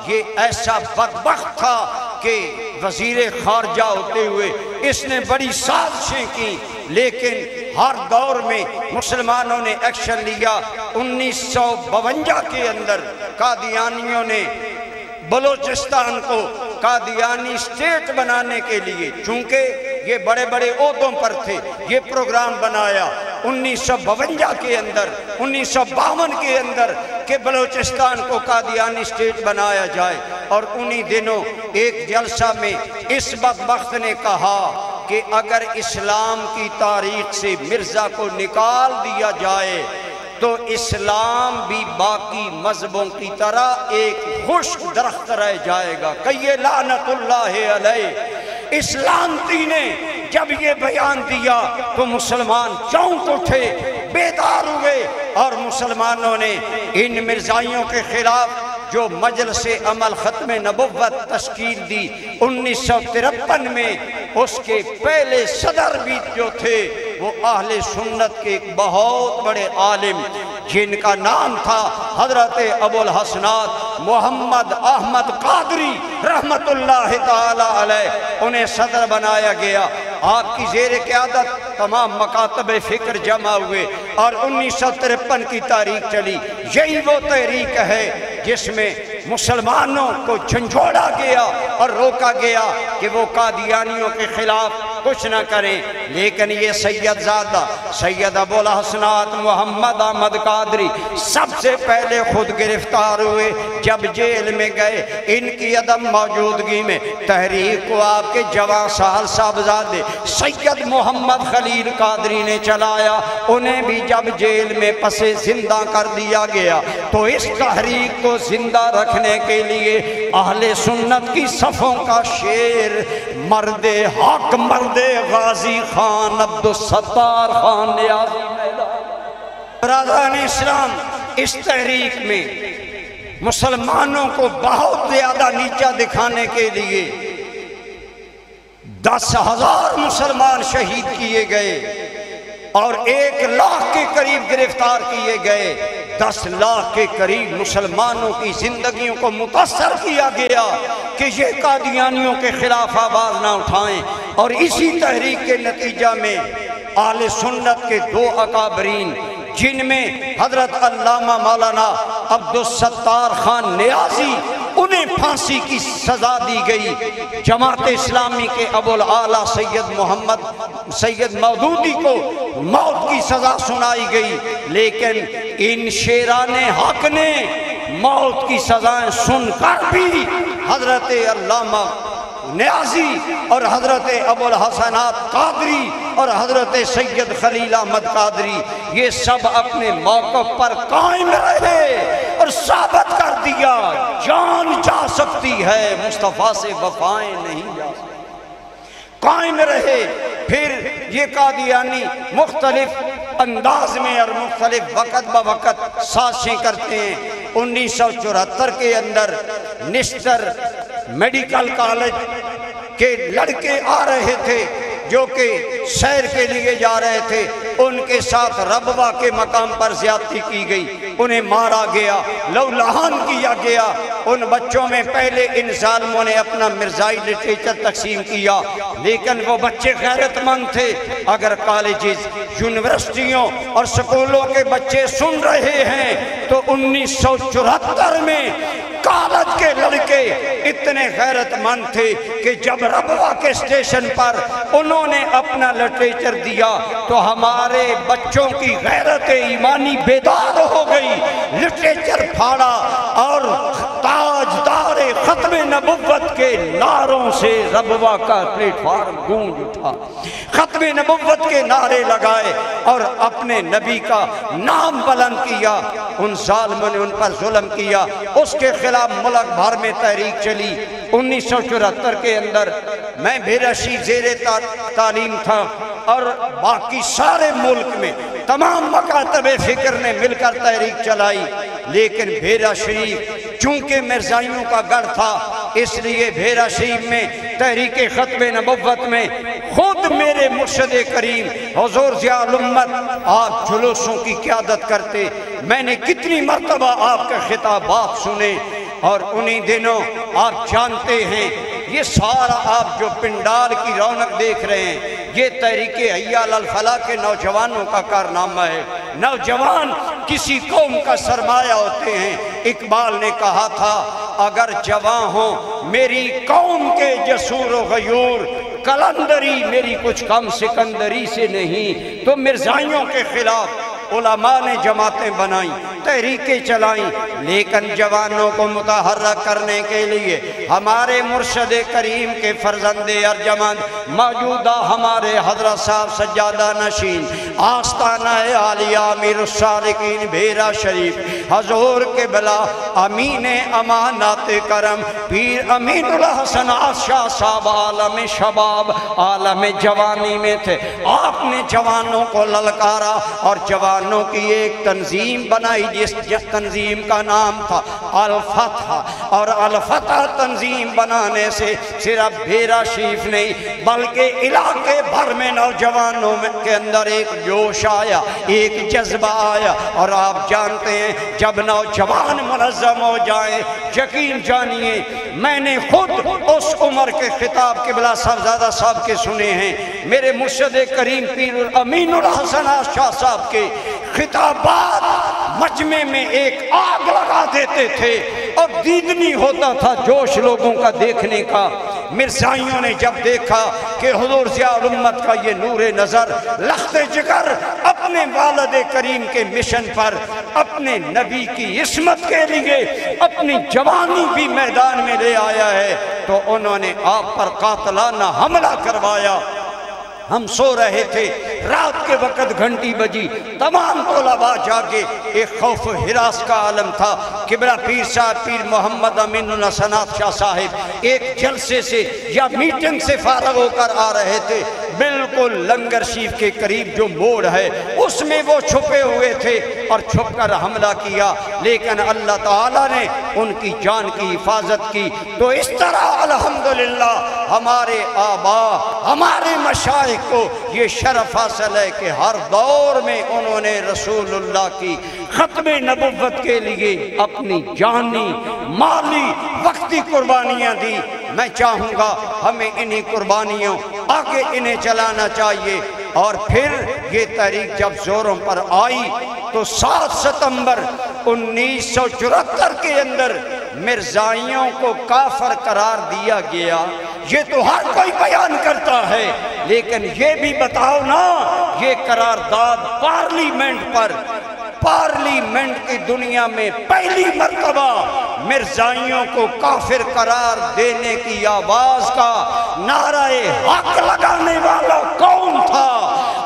یہ ایسا بدبخت تھا کہ وزیر خارجہ ہوتے ہوئے اس نے بڑی سازشیں کی، لیکن ہر دور میں مسلمانوں نے ایکشن لیا۔ 1952 کے اندر قادیانیوں نے بلوچستان کو قادیانی اسٹیٹ بنانے کے لیے، چونکہ یہ بڑے بڑے عہدوں پر تھے، یہ پروگرام بنایا 1952 کے اندر، 1952 کے اندر کہ بلوچستان کو قادیانی اسٹیٹ بنایا جائے۔ اور انہی دنوں ایک جلسہ میں اس بدبخت نے کہا کہ اگر اسلام کی تاریخ سے مرزا کو نکال دیا جائے تو اسلام بھی باقی مذہبوں کی طرح ایک خشک درخت رہ جائے گا۔ کہیے لعنت اللہ علیہ۔ اس لعنتی نے جب یہ بیان دیا تو مسلمان چونک اٹھے، بیدار ہوئے، اور مسلمانوں نے ان مرزائیوں کے خلاف جو مجلس عمل ختم نبوت تشکیل دی 1953 میں، اس کے پہلے صدر بھی جو تھے وہ اہل سنت کے ایک بہت بڑے عالم جن کا نام تھا حضرت ابو الحسنات محمد احمد قادری رحمت اللہ تعالی علیہ، انہیں صدر بنایا گیا۔ آپ کی زیر قیادت تمام مکاتب فکر جمع ہوئے اور 1953 کی تاریخ چلی۔ یہی وہ تحریک ہے جس میں مسلمانوں کو جھنجھوڑا گیا اور روکا گیا کہ وہ قادیانیوں کے خلاف کچھ نہ کریں، لیکن یہ سید زادہ سید ابو الحسنات محمد احمد قادری سب سے پہلے خود گرفتار ہوئے۔ جب جیل میں گئے، ان کی عدم موجودگی میں تحریک کو آپ کے جوان سال صاحبزادے سید محمد خلیل قادری نے چلایا۔ انہیں بھی جب جیل میں پسے زندہ کر دیا گیا تو اس تحریک کو زندہ رکھنے کے لیے اہل سنت کی صفوں کا شیر مرد حق مرد غازی خان عبدالستار خان نیازی برادران اسلام، اس تحریک میں مسلمانوں کو بہت زیادہ نیچا دکھانے کے لیے 10,000 مسلمان شہید کیے گئے اور 1 لاکھ کے قریب گرفتار کیے گئے۔ 10 لاکھ کے قریب مسلمانوں کی زندگیوں کو متاثر کیا گیا کہ یہ قادیانیوں کے خلاف آواز نہ اٹھائیں، اور اسی تحریک کے نتیجہ میں اہل سنت کے 2 اکابرین جن میں حضرت علامہ مولانا عبدالستار خان نیازی، انہیں پھانسی کی سزا دی گئی۔ جماعت اسلامی کے ابو الاعلیٰ سید مودودی کو موت کی سزا سنائی گئی، لیکن ان شیران حق نے موت کی سزائیں سن کر بھی حضرت علامہ نیازی اور حضرت ابو الحسنات قادری اور حضرت سید خلیل احمد قادری یہ سب اپنے موقف پر قائم رہے اور ثابت کر دیا جان جا سکتی ہے، مصطفیٰ سے وفائیں نہیں جا سکتی۔ قائم رہے۔ پھر یہ قادیانی مختلف انداز میں اور مختلف وقت بوقت سازشیں کرتے ہیں۔ 1974 کے اندر نشتر میڈیکل کالج کے لڑکے آ رہے تھے جو کہ سیر کے لیے جا رہے تھے، ان کے ساتھ ربوہ کے مقام پر زیادتی کی گئی، انہیں مارا گیا، لو لہان کیا گیا۔ ان بچوں میں پہلے ان ظالموں نے اپنا مرزائی لٹریچر تقسیم کیا، لیکن وہ بچے غیرت مند تھے۔ اگر کالجز، یونیورسٹیوں اور سکولوں کے بچے سن رہے ہیں تو 1974 میں کالج کے لڑکے اتنے غیرت مند تھے کہ جب ربوہ کے اسٹیشن پر انہوں نے اپنا لٹریچر دیا تو ہمارے بچوں کی غیرت ایمانی بیدار ہو گئی، لٹریچر پھاڑا اور تاجدار ختم نبوت کے نعروں سے ربوہ کا پلیٹ فارم گونج اٹھا، ختم نبوت کے نعرے لگائے اور اپنے نبی کا نام بلند کیا۔ ان ظالموں نے ان پر ظلم کیا، اس کے خلاف ملک بھر میں تحریک چلی۔ 1974 کے اندر میں بھیرشی زیر تعلیم تھا اور باقی سارے ملک میں تمام مکاتب فکر نے مل کر تحریک چلائی، لیکن بھیرا شریف چونکہ مرزائیوں کا گڑھ تھا، اس لیے بھیرا شریف میں تحریک ختم نبوت میں خود میرے مرشد کریم حضور ضیاء الامت آپ جلوسوں کی قیادت کرتے۔ میں نے کتنی مرتبہ آپ کے خطابات سنے، اور انہی دنوں آپ جانتے ہیں یہ سارا آپ جو پنڈال کی رونق دیکھ رہے ہیں یہ تحریک حی علی الفلاح کے نوجوانوں کا کارنامہ ہے۔ نوجوان کسی قوم کا سرمایہ ہوتے ہیں۔ اقبال نے کہا تھا اگر جوان ہوں میری قوم کے جسور و غیور، کلندری میری کچھ کم سکندری سے نہیں۔ تو مرزائیوں کے خلاف علماء نے جماعتیں بنائیں، تحریکیں چلائیں، لیکن جوانوں کو متحرک کرنے کے لیے ہمارے مرشد کریم کے فرزند ارجمند موجودہ ہمارے حضرت صاحب سجادہ نشین آستانہ عالیہ امیر السالکین بھیرا شریف حضور کے بلا امین امانات کرم پیر امین الحسن شاہ صاحب عالم شباب عالم جوانی میں تھے۔ آپ نے جوانوں کو للکارا اور جوان نوجوانوں کی ایک تنظیم بنائی جس تنظیم کا نام تھا الفتح، اور الفتح تنظیم بنانے سے صرف بھیرا شریف نہیں بلکہ علاقے بھر میں نوجوانوں کے اندر ایک جوش آیا، ایک جذبہ آیا۔ اور آپ جانتے ہیں جب نوجوان منظم ہو جائیں، یقین جانیے میں نے خود اس عمر کے خطاب قبلہ صاحبزادہ صاحب کے سنے ہیں، میرے مرشد کریم پیر امین الحسن شاہ صاحب کے خطابات مجمع میں ایک آگ لگا دیتے تھے اور دیدنی ہوتا تھا جوش لوگوں کا دیکھنے کا۔ مرزائیوں نے جب دیکھا کہ حضور ضیاء الامت کا یہ نور نظر لخت جگر اپنے والد کریم کے مشن پر، اپنے نبی کی عصمت کے لیے اپنی جوانی بھی میدان میں لے آیا ہے، تو انہوں نے آپ پر قاتلانہ حملہ کروایا۔ ہم سو رہے تھے، رات کے وقت گھنٹی بجی، تمام طلباء جاگے، ایک خوف و ہراس کا عالم تھا۔ قبلہ پیر صاحب پیر محمد امین الحسن شاہ صاحب ایک جلسے سے یا میٹنگ سے فارغ ہو کر آ رہے تھے، بالکل لنگر شریف کے قریب جو موڑ ہے اس میں وہ چھپے ہوئے تھے اور چھپ کر حملہ کیا، لیکن اللہ تعالیٰ نے ان کی جان کی حفاظت کی۔ تو اس طرح الحمدللہ ہمارے آباء، ہمارے مشائخ کو یہ شرف حاصل ہے کہ ہر دور میں انہوں نے رسول اللہ کی ختم نبوت کے لیے اپنی جانی، مالی، وقتی قربانیاں دی۔ میں چاہوں گا ہمیں انہی قربانیوں آگے انہیں چلانا چاہیے۔ اور پھر یہ تحریک جب زوروں پر آئی تو 7 ستمبر 1974 کے اندر مرزائیوں کو کافر قرار دیا گیا۔ یہ تو ہر کوئی بیان کرتا ہے، لیکن یہ بھی بتاؤ نا، یہ قرارداد پارلیمنٹ کی دنیا میں پہلی مرتبہ مرزائیوں کو کافر قرار دینے کی آواز کا نعرہ حق لگانے والا کون تھا؟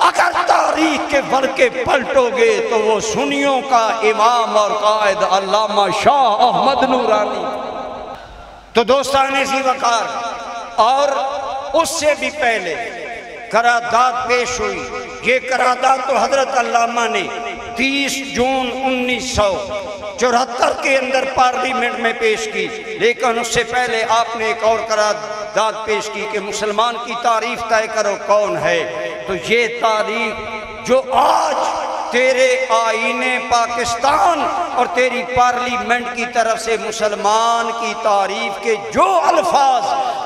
اگر تاریخ کے ورقے پلٹو گے تو وہ سنیوں کا امام اور قائد علامہ شاہ احمد نورانی۔ تو دوستان ذی وقار، اور اس سے بھی پہلے قرارداد پیش ہوئی۔ یہ قرارداد تو حضرت علامہ نے 30 جون 1974 کے اندر پارلیمنٹ میں پیش کی، لیکن اس سے پہلے آپ نے ایک اور قرارداد پیش کی کہ مسلمان کی تعریف طے کرو کون ہے۔ تو یہ تاریخ جو آج تیرے آئین پاکستان اور تیری پارلیمنٹ کی طرف سے مسلمان کی تعریف کے جو الفاظ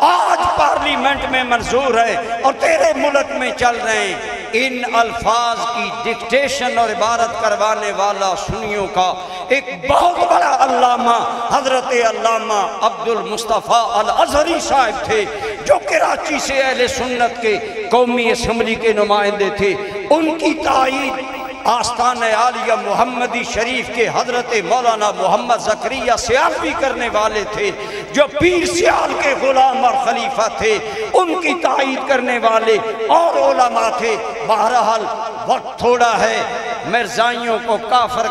آج پارلیمنٹ میں منظور ہیں اور تیرے ملک میں چل رہے ہیں، ان الفاظ کی ڈکٹیشن اور عبارت کروانے والا سنیوں کا ایک بہت بڑا علامہ حضرت علامہ عبد المصطفیٰ الازہری صاحب تھے، جو کراچی سے اہل سنت کے قومی اسمبلی کے نمائندے تھے۔ ان کی تائید آستانہ عالیہ محمدی شریف کے حضرت مولانا محمد زکریا سیال بھی کرنے والے تھے، جو پیر سیال کے غلام اور خلیفہ تھے، ان کی تائید کرنے والے اور علماء تھے۔ بہرحال وقت تھوڑا ہے، مرزائیوں کو کافر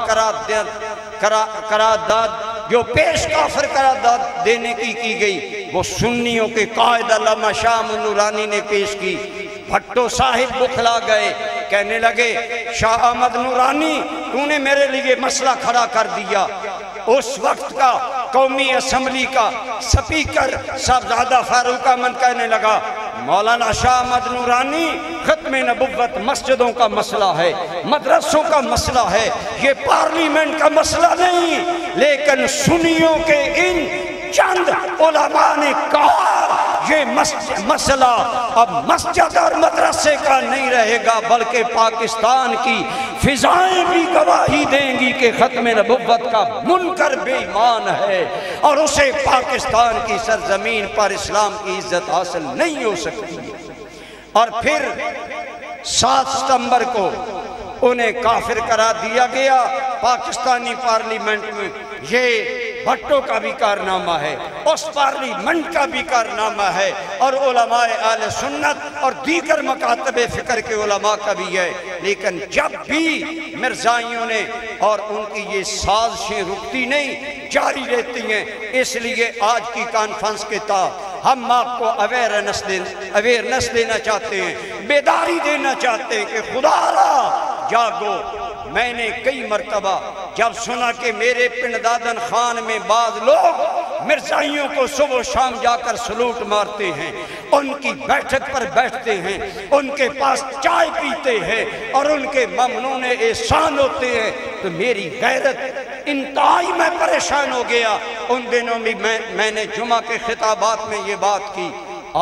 قرارداد جو پیش کافر قرارداد دینے کی گئی، وہ سنیوں کے قائد علامہ شاہ نورانی نے پیش کی۔ بھٹو صاحب بکھلا گئے، کہنے لگے شاہ احمد نورانی تو نے میرے لیے مسئلہ کھڑا کر دیا۔ اس وقت کا قومی اسمبلی کا سپیکر صاحبزادہ فاروق احمد کہنے لگا مولانا شاہ احمد نورانی، ختم نبوت مسجدوں کا مسئلہ ہے، مدرسوں کا مسئلہ ہے، یہ پارلیمنٹ کا مسئلہ نہیں۔ لیکن سنیوں کے ان چند علماء نے کہا یہ مسئلہ اب مسجد اور مدرسے کا نہیں رہے گا، بلکہ پاکستان کی فضائیں بھی گواہی دیں گی کہ ختم نبوت کا منکر بے ایمان ہے اور اسے پاکستان کی سرزمین پر اسلام کی عزت حاصل نہیں ہو سکتی۔ اور پھر 7 ستمبر کو انہیں کافر قرار دیا گیا پاکستانی پارلیمنٹ میں۔ یہ بھٹو کا بھی کارنامہ ہے، اس پارلیمنٹ کا بھی کارنامہ ہے، اور علماء اہل سنت اور دیگر مکاتب فکر کے علماء کا بھی ہے۔ لیکن جب بھی مرزائیوں نے، اور ان کی یہ سازشیں رکتی نہیں، جاری رہتی ہیں، اس لیے آج کی کانفرنس کے تحت ہم آپ کو اویئرنس دینا چاہتے ہیں، بیداری دینا چاہتے ہیں کہ خدا را جاگو، میں نے کئی مرتبہ جب سنا کہ میرے پنڈادن خان میں بعض لوگ مرزائیوں کو صبح و شام جا کر سلوٹ مارتے ہیں، ان کی بیٹھک پر بیٹھتے ہیں، ان کے پاس چائے پیتے ہیں اور ان کے ممنون احسان ہوتے ہیں، تو میری غیرت انتہائی میں پریشان ہو گیا۔ ان دنوں بھی میں نے جمعہ کے خطابات میں یہ بات کی،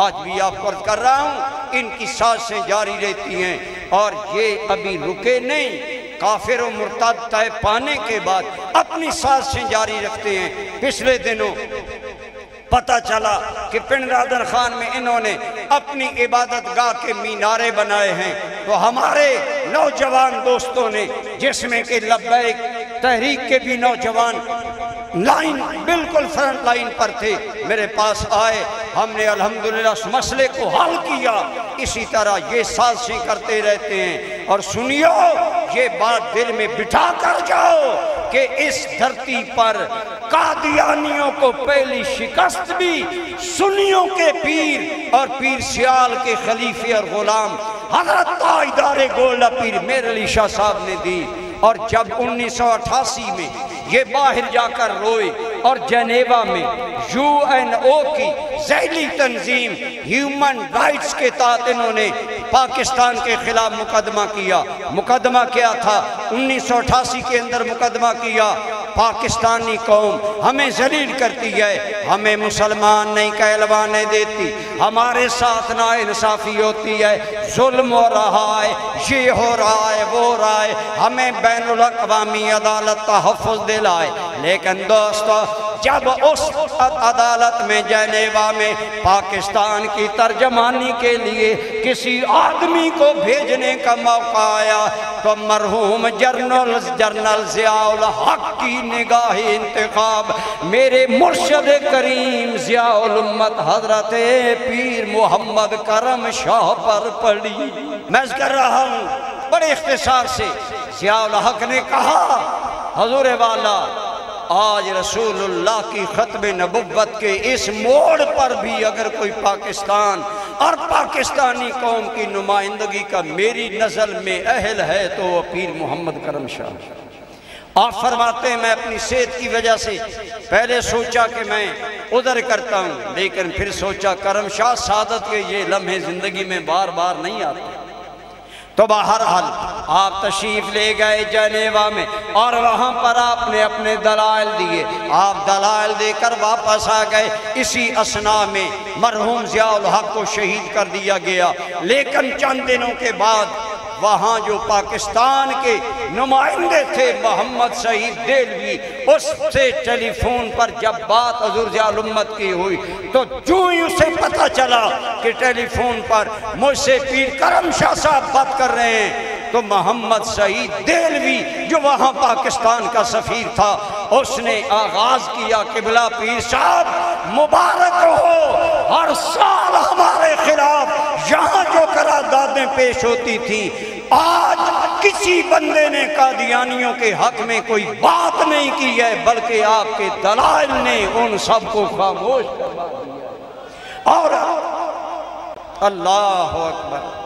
آج بھی آپ عرض کر رہا ہوں، ان کی سازشیں جاری رہتی ہیں اور یہ ابھی رکے نہیں۔ کافر و مرتد طے پانے کے بعد اپنی سازشیں جاری رکھتے ہیں۔ پچھلے دنوں پتہ چلا کہ پنڈادن خان میں انہوں نے اپنی عبادت گاہ کے مینارے بنائے ہیں، تو ہمارے نوجوان دوستوں نے، جس میں کہ لبیک تحریک کے بھی نوجوان لائن بالکل فرنٹ لائن پر تھے، میرے پاس آئے، ہم نے الحمدللہ اس مسئلے کو حل کیا۔ اسی طرح یہ سازشیں کرتے رہتے ہیں، اور سنیو، یہ بات دل میں بٹھا کر جاؤ کہ اس دھرتی پر قادیانیوں کو پہلی شکست بھی سنیوں کے پیر اور پیر سیال کے خلیفے اور غلام حضرت تاجدار گولڈا پیر میر علی شاہ صاحب نے دی۔ اور جب 1988 میں یہ باہر جا کر روئے اور جنیوا میں UN کی ذیلی تنظیم ہیومن رائٹس کے تحت انہوں نے پاکستان کے خلاف مقدمہ کیا۔ مقدمہ کیا تھا؟ 1988 کے اندر مقدمہ کیا، پاکستانی قوم ہمیں ذلیل کرتی ہے، ہمیں مسلمان نہیں کہلوانے دیتی، ہمارے ساتھ ناانصافی ہوتی ہے، ظلم ہو رہا ہے، یہ ہو رہا ہے، وہ ہو رہا ہے، ہمیں بین الاقوامی عدالت تحفظ دلائے۔ لیکن دوستو، جب اس عدالت میں جنیوا میں پاکستان کی ترجمانی کے لیے کسی آدمی کو بھیجنے کا موقع آیا تو مرحوم جنرل ضیاء الحق کی نگاہ انتخاب میرے مرشد کریم ضیاء الامت حضرت پیر محمد کرم شاہ پر پڑی۔ میں کر رہا ہوں بڑے اختصار سے۔ ضیاء الحق نے کہا، حضور والا، آج رسول اللہ کی ختم نبوت کے اس موڑ پر بھی اگر کوئی پاکستان اور پاکستانی قوم کی نمائندگی کا میری نزل میں اہل ہے تو وہ پیر محمد کرم شاہ۔ آپ فرماتے ہیں میں اپنی صحت کی وجہ سے پہلے سوچا کہ میں ادھر کرتا ہوں، لیکن پھر سوچا کرم شاہ سعادت کے یہ لمحے زندگی میں بار بار نہیں آتے، تو بہرحال آپ تشریف لے گئے جنیوا میں اور وہاں پر آپ نے اپنے دلائل دیے، آپ دلائل دے کر واپس آ گئے۔ اسی اثناء میں مرحوم ضیاء الحق کو شہید کر دیا گیا، لیکن چند دنوں کے بعد وہاں جو پاکستان کے نمائندے تھے محمد سعید دیلوی، اس سے ٹیلی فون پر جب بات حضور ضیاء الامت کی ہوئی تو جو ہی اسے پتہ چلا کہ ٹیلی فون پر مجھ سے پیر کرم شاہ صاحب بات کر رہے ہیں، تو محمد سعید دیلوی جو وہاں پاکستان کا سفیر تھا، اس نے آغاز کیا کہ بلا پیر صاحب مبارک ہو، ہر سال ہمارے خلاف یہاں جو قراردادیں پیش ہوتی تھیں، آج کسی بندے نے قادیانیوں کے حق میں کوئی بات نہیں کی ہے، بلکہ آپ کے دلائل نے ان سب کو خاموش کروا دیا۔ اور اللہ اکبر،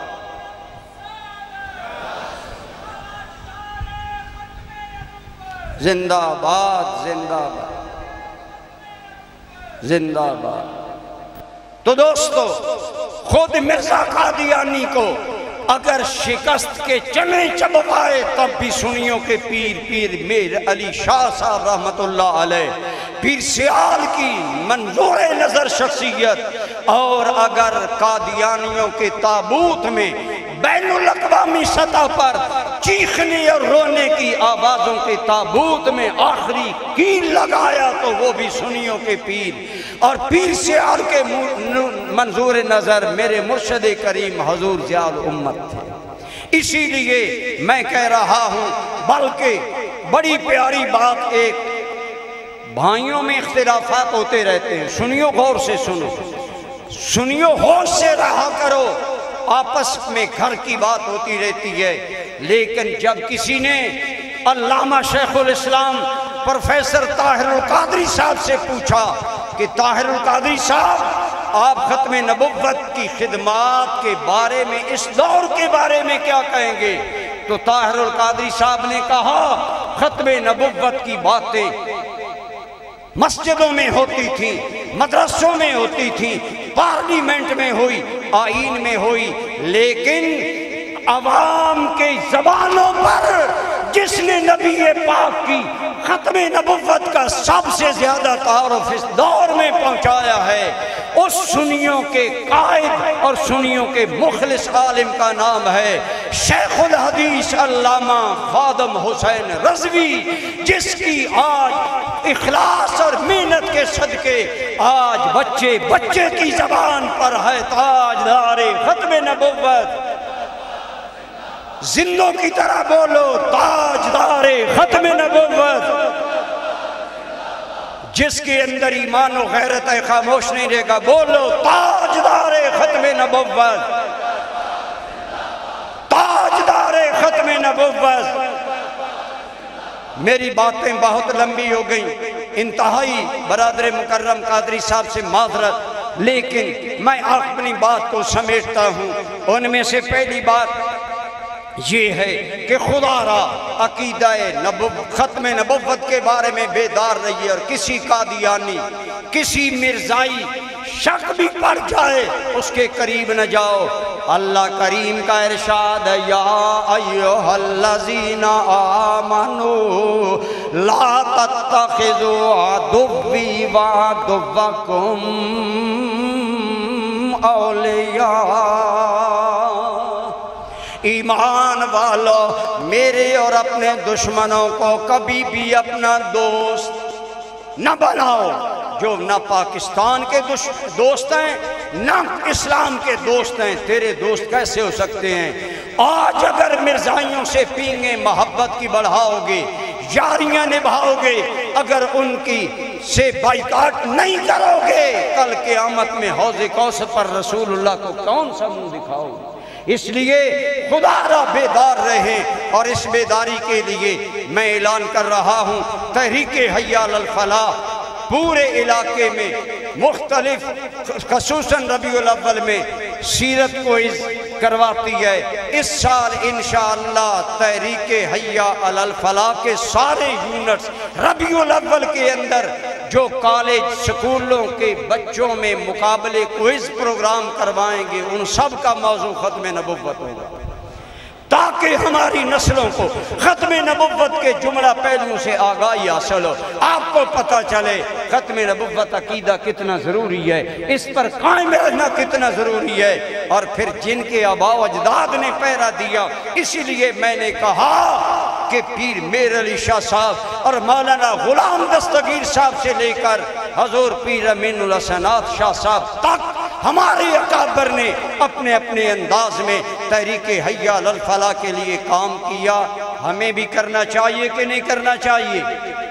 زندہ باد، زندہ باد، زندہ باد۔ تو دوستو، خود مرزا قادیانی کو اگر شکست کے چنے چبوائے تب بھی سنیوں کے پیر میر علی شاہ صاحب رحمت اللہ علیہ، پیر سیال کی منظور نظر شخصیت، اور اگر قادیانیوں کے تابوت میں بین الاقوامی سطح پر چیخنے اور رونے کی آوازوں کے تابوت میں آخری کیل لگایا تو وہ بھی سنیوں کے پیر اور پیر سیال کے منظور نظر میرے مرشد کریم حضور ضیاء الامت تھے۔ اسی لیے میں کہہ رہا ہوں، بلکہ بڑی پیاری بات، ایک بھائیوں میں اختلافات ہوتے رہتے ہیں، سنیو غور سے سنو، سنیو ہوش سے رہا کرو، آپس میں گھر کی بات ہوتی رہتی ہے، لیکن جب کسی نے علامہ شیخ الاسلام پروفیسر طاہر القادری صاحب سے پوچھا کہ طاہر القادری صاحب آپ ختم نبوت کی خدمات کے بارے میں، اس دور کے بارے میں کیا کہیں گے؟ تو طاہر القادری صاحب نے کہا ختم نبوت کی باتیں مسجدوں میں ہوتی تھی، مدرسوں میں ہوتی تھی، پارلیمنٹ میں ہوئی، آئین میں ہوئی، لیکن عوام کے زبانوں پر جس نے نبی پاک کی ختم نبوت کا سب سے زیادہ تعارف اس دور میں پہنچایا ہے، اس سنیوں کے قائد اور سنیوں کے مخلص عالم کا نام ہے شیخ الحدیث علامہ خادم حسین رضوی، جس کی آج اخلاص اور محنت کے صدقے آج بچے بچے کی زبان پر ہے تاجدار ختم نبوت۔ زندوں کی طرح بولو، تاجدار ختم نبوت۔ جس کے اندر ایمان و غیرت ہے خاموش نہیں رہے گا، بولو تاجدار ختم نبوت، تاجدار ختم نبوت۔ میری باتیں بہت لمبی ہو گئیں، انتہائی برادر مکرم قادری صاحب سے معذرت، لیکن میں اپنی بات کو سمیٹتا ہوں۔ ان میں سے پہلی بات یہ ہے کہ خدا را عقیدہ ختم نبوت کے بارے میں بیدار رہیے، اور کسی قادیانی کسی مرزائی شک بھی پڑ جائے اس کے قریب نہ جاؤ۔ اللہ کریم کا ارشاد ہے یا ایھا الذین آمنوا لا تتخذوا عدوی وعدوکم اولیاء۔ ایمان والو، میرے اور اپنے دشمنوں کو کبھی بھی اپنا دوست نہ بناؤ۔ جو نہ پاکستان کے دوست ہیں نہ اسلام کے دوست ہیں، تیرے دوست کیسے ہو سکتے ہیں؟ آج اگر مرزائیوں سے پینگیں محبت کی بڑھاؤ گے، یاریاں نبھاؤ گے، اگر ان کی سے بائیکاٹ نہیں کرو گے، کل قیامت میں حوض کوثر پر رسول اللہ کو کون سا منہ دکھاؤ گے؟ اس لیے خدا را بیدار رہیں، اور اس بیداری کے لیے میں اعلان کر رہا ہوں، تحریک حی علی الفلاح پورے علاقے میں مختلف خصوصاً ربیع الاول میں سیرت کوئز کرواتی ہے۔ اس سال انشاءاللہ تحریک حی علی الفلاح کے سارے یونٹس ربیع الاول کے اندر جو کالج سکولوں کے بچوں میں مقابلے کوئز پروگرام کروائیں گے، ان سب کا موضوع ختم نبوت ہوگا، تاکہ ہماری نسلوں کو ختم نبوت کے جملہ پہلوؤں سے آگاہی حاصل ہو، آپ کو پتہ چلے ختم نبوت عقیدہ کتنا ضروری ہے، اس پر قائم رہنا کتنا ضروری ہے، اور پھر جن کے آباء و اجداد نے پہرا دیا۔ اسی لیے میں نے کہا کہ پیر میر علی شاہ صاحب اور مولانا غلام دستگیر صاحب سے لے کر حضور پیر امین الحسنات شاہ صاحب تک ہمارے اکابر نے اپنے اپنے انداز میں تحریک حی علی الفلاح کے لیے کام کیا۔ ہمیں بھی کرنا چاہیے کہ نہیں کرنا چاہیے؟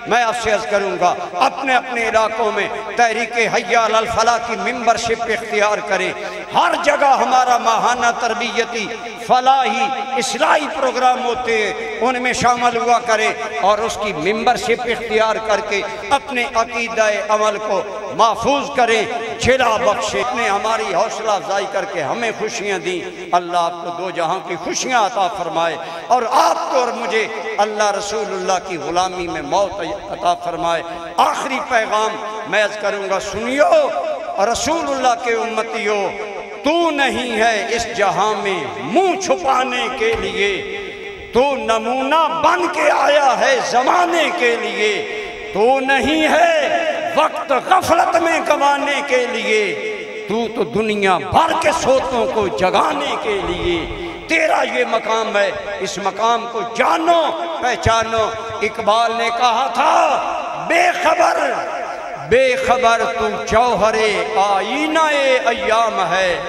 میں آپ سے عرض کروں گا، اپنے اپنے علاقوں میں تحریک حی علی الفلاح کی ممبرشپ اختیار کریں۔ ہر جگہ ہمارا ماہانہ تربیتی فلاحی اصلاحی پروگرام ہوتے ہیں، ان میں شامل ہوا کریں، اور اس کی ممبرشپ اختیار کر کے اپنے عقیدہ عمل کو محفوظ کریں، جلا بخشے۔ نے ہماری حوصلہ افزائی کر کے ہمیں خوشیاں دیں، اللہ آپ کو دو جہاں کی خوشیاں عطا فرمائے، اور آپ کو اور مجھے اللہ رسول اللہ کی غلامی میں موت عطا فرمائے۔ آخری پیغام میں عرض کروں گا، سنیو رسول اللہ کے امتیو، تو نہیں ہے اس جہاں میں منہ چھپانے کے لیے، تو نمونہ بن کے آیا ہے زمانے کے لیے، تو نہیں ہے وقت غفلت میں گوانے کے لیے، تو دنیا بھر کے سوتوں کو جگانے کے لیے، تیرا یہ مقام ہے، اس مقام کو جانو پہچانو۔ اقبال نے کہا تھا، بے خبر تو جوہر آئینہ ایام ہے،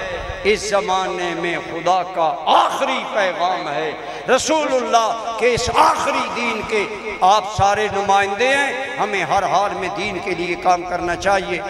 اس زمانے میں خدا کا آخری پیغام ہے۔ رسول اللہ کے اس آخری دین کے آپ سارے نمائندے ہیں، ہمیں ہر حال میں دین کے لیے کام کرنا چاہیے۔